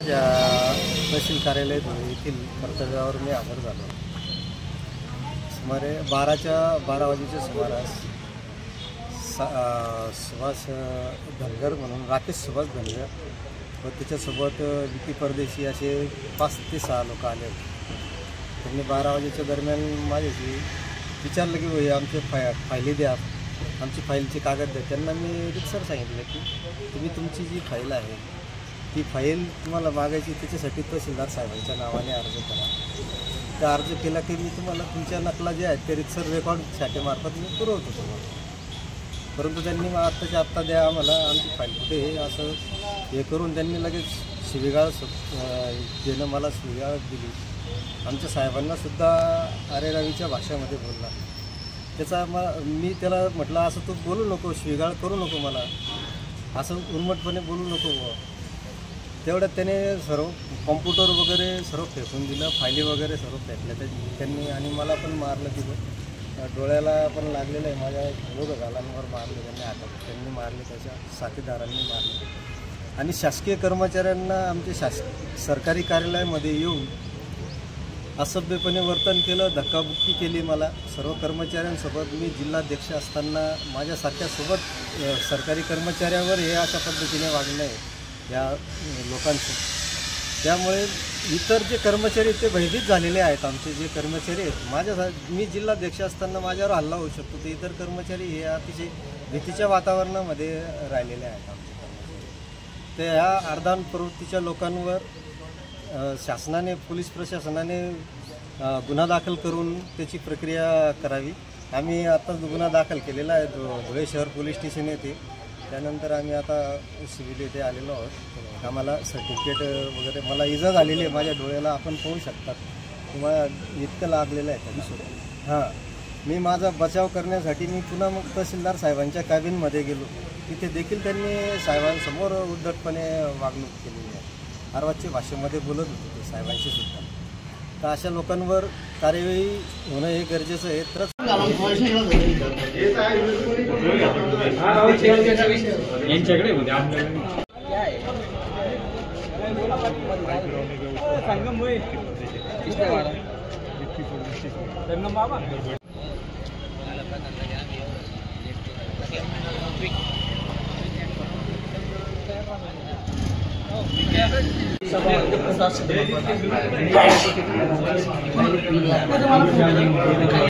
तहसील कार्यालय धुळे येथील कर्तव्यावर मी हजर झालो। सुमारे 12 वाजेच्या सुमारास सुभाष धनगर म्हणून राकेश सुभाष धनगर व त्याच्यासोबत विकी परदेशी असे 5 ते 6 लोक आले होते। त्यांनी 12 वाजेच्या दरम्यान माझ्याशी विचारलं की भाई आमचे फायली द्या, आमची फाईलचे कागद द्या। त्यांना मी रितसर सांगितलं की तुम्ही तुमची जी फाईल आहे ती फाईल तुम्हाला मागायची, त्याच्यासाठी तहसीलदार साहेबांच्या नावाने अर्ज करा। त्या अर्ज केला की मी तुम्हाला तुमच्या नकला जे आहेत ते रितसर रेकॉर्ड शाखेमार्फत मी पुरवतो तुम्हाला। परंतु त्यांनी आत्ताच्या आत्ता द्या आम्हाला, आमची फाईल कुठे आहे असं हे करून त्यांनी लगेच शिवीगाळ देणं मला शिवीगाळ दिली। आमच्या साहेबांनासुद्धा अरेरावीच्या भाषेमध्ये बोलला। त्याचा मी त्याला म्हटलं असं तू बोलू नको, शिवीगाळ करू नको, मला असं उर्मटपणे बोलू नको। तेवढ्यात त्याने सर्व कॉम्प्युटर वगैरे सर्व फेकून दिलं, फायली वगैरे सर्व फेकल्या त्यांनी आणि मला पण मारलं। तिथं डोळ्याला पण लागलेलं आहे, माझ्या दोघं गालांवर मारले त्यांनी, हातात त्यांनी मारले, त्याच्या साथीदारांनी मारले। आणि शासकीय कर्मचाऱ्यांना आमच्या सरकारी कार्यालयामध्ये येऊन असभ्यपणे वर्तन केलं, धक्काबुक्की केली। मला सर्व कर्मचाऱ्यांसोबत मी जिल्हाध्यक्ष असताना माझ्यासारख्या सोबत सरकारी कर्मचाऱ्यावर हे अशा पद्धतीने वागणं आहे या लोकांचं। त्यामुळे इतर जे कर्मचारी ते भयभीत झालेले आहेत। आमचे जे कर्मचारी आहेत, मी जिल्हाध्यक्ष असताना माझ्यावर हल्ला होऊ शकतो, ते इतर कर्मचारी हे अतिशय भीतीच्या वातावरणामध्ये राहिलेले आहेत आमचे कर्मचारी। ते ह्या अर्धान प्रवृत्तीच्या लोकांवर शासनाने, पोलीस प्रशासनाने गुन्हा दाखल करून त्याची प्रक्रिया करावी। आम्ही आता गुन्हा दाखल केलेला आहे धुळे शहर पोलीस स्टेशन येथे। त्यानंतर आम्ही आता सिव्हिल येथे आलेलो आहोत। आम्हाला सर्टिफिकेट वगैरे, मला इजा झालेली आहे माझ्या डोळ्याला, आपण पाहू शकतात, तुम्हाला इतकं लागलेलं आहे त्याच्यासोबत। हां, मी माझा बचाव करण्यासाठी मी पुन्हा मग तहसीलदार साहेबांच्या कॅबिनमध्ये गेलो। तिथे देखील त्यांनी साहेबांसमोर उद्धटपणे वागणूक केलेली आहे, अर्वाच्य भाषेमध्ये बोलत होते ते साहेबांशी सुद्धा। तर अशा लोकांवर कार्यवाही होणं हे गरजेचं आहे। तरच